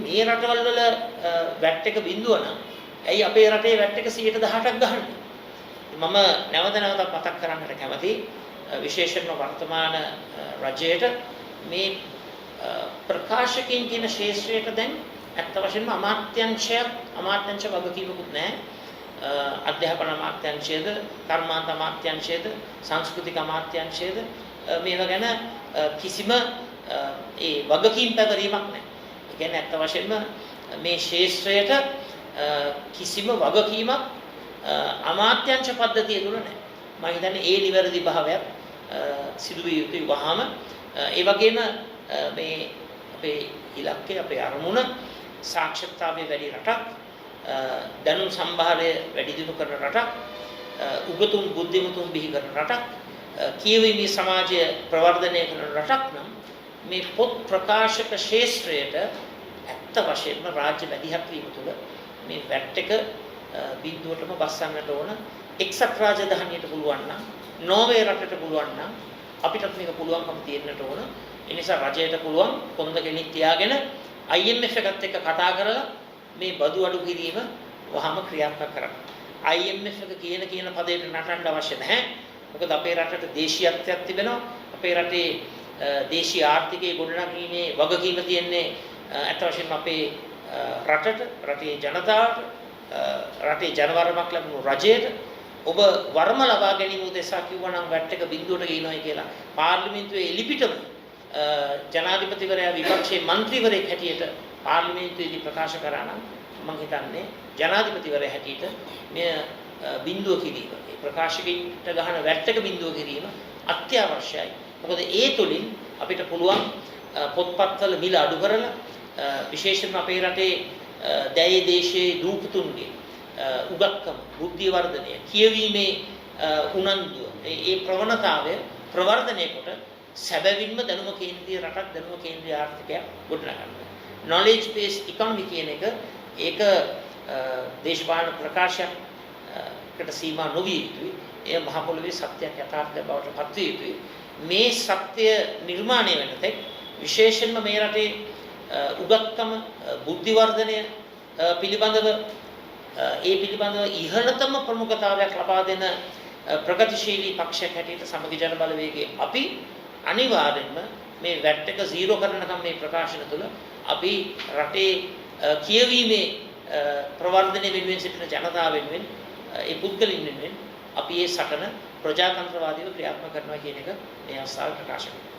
මේ රටවල් වල වැට් එක බිඳුව නම් ඇයි අපේ රටේ වැට් එක 118ක් ගහන්නේ? මම නැවත නැවතත් මතක් කරන්නට කැමතියි විශේෂයෙන්ම වර්තමාන රජයට මේ ප්‍රකාශකයන් කියන ශේෂ්ත්‍රයට දැන් ඇත්ත වශයෙන්ම අමාත්‍යංශ වගකීමකුත් නැහැ. අධ්‍යාපන අමාත්‍යංශයේද, කර්මාන්ත අමාත්‍යංශයේද, සංස්කෘතික අමාත්‍යංශයේද මේවා ගැන කිසිම ඒ වගකීම් පැවරීමක් නැහැ. ඒ කියන්නේ ඇත්ත වශයෙන්ම මේ ශේෂ්ත්‍රයට කිසිම වගකීමක් අමාත්‍යංශ පද්ධතිය තුල නැහැ. මම හිතන්නේ ඒ නිවැරදි භාවයක් සිදු විය යුතුයි වහාම. ඒ වගේම මේ අපේ ඉලක්කය අපේ අරමුණ සාක්ෂරතාවයේ වැඩි රටක්, දැනුම් සම්භාරය වැඩි දියුණු කරන රටක්, උගතුන් බුද්ධිමතුන් බිහි කරන රටක්, කියවීමේ සමාජය ප්‍රවර්ධනය කරන රටක් නම් මේ පොත් ප්‍රකාශක ශාස්ත්‍රයට ඇත්ත වශයෙන්ම රාජ්‍ය මැදිහත් වීම තුළ මේ වැට් එක බිඳුවටම බස්සන්නට ඕන. එක්සත් රාජධානියට පුළුවන් නම්, නෝර්වේ රටට පුළුවන් නම් අපිටත් මේක පුළුවන්කම තියෙන්නට ඕන. ඒ නිසා රජයට පුළුවන් කොන්ද කෙනෙක් තියාගෙන IMF එකත් එක්ක කතා කරලා මේ බදු අඩු කිරීම වහම ක්‍රියාත්මක කරන්න. IMF එක කියන පදයට නටන්න අවශ්‍ය නැහැ. මොකද අපේ රටට දේශීයත්වයක් තිබෙනවා. අපේ රටේ දේශීය ආර්ථිකයේ ගොඩනැගීමේ වගකීම තියෙන්නේ අත් වශයෙන්ම අපේ රටට, රටේ ජනතාවට, රටේ ජනවරමක් ලැබුණු රජයට. ඔබ වර්ම ලබා ගැනීම උදෙසා කිව්වනම් වැට් එක බිඳුවට ගිනවයි කියලා පාර්ලිමේන්තුවේ එලිපිටම ජනාධිපතිවරයා විපක්ෂයේ മന്ത്രിවරයෙක් හැටියට පාර්ලිමේන්තුවේදී ප්‍රකාශ කරා නම් මම හිතන්නේ ජනාධිපතිවරයා හැටියට මේ බිඳුව කිරීම, ඒ ප්‍රකාශකයින්ට ගහන වැට් එක බිඳුව කිරීම අත්‍යවශ්‍යයි. මොකද ඒ තුලින් අපිට පුළුවන් පොත්පත්වල මිල අඩු කරලා විශේෂයෙන්ම අපේ රටේ දැයේ දේශයේ දූපතුන්ගේ උගත්කම, බුද්ධි වර්ධනය, කියවීමේ උනන්දුව, ඒ ප්‍රවණතාවය ප්‍රවර්ධනය කොට සැබවින්ම දැනුම කේන්ද්‍රීය රටක්, දැනුම කේන්ද්‍රීය ආර්ථිකයක් ගොඩනගන්න. knowledge based economy කියන එක ඒක දේශපාලන ප්‍රකාශයකට සීමා නොවිය යුතුයි. එය මහ පොළොවේ සත්‍යයක් යථාර්ථයක් බවට පත් විය යුතුයි. මේ සත්‍ය නිර්මාණය වෙන තෙක් විශේෂයෙන්ම මේ රටේ උගත්කම, බුද්ධි වර්ධනය පිළිබඳව පිළිබඳව ඉහළතම ප්‍රමුඛතාවයක් ලබා දෙන ප්‍රගතිශීලී පක්ෂයක් හැටියට සමගි ජන බලවේගයේ අපි අනිවාර්යෙන්ම මේ වැට් එක 0 කරනකම් මේ ප්‍රකාශන තුළ අපි රටේ කියවීමේ ප්‍රවර්ධනය වෙනුවෙන් සිටින ජනතාව වෙනුවෙන්, ඒ පුද්ගලින් වෙනුවෙන් අපි මේ සටන ප්‍රජාතන්ත්‍රවාදීව ක්‍රියාත්මක කරනවා කියන එක මේ අවස්ථාවේ ප්‍රකාශ කරනවා.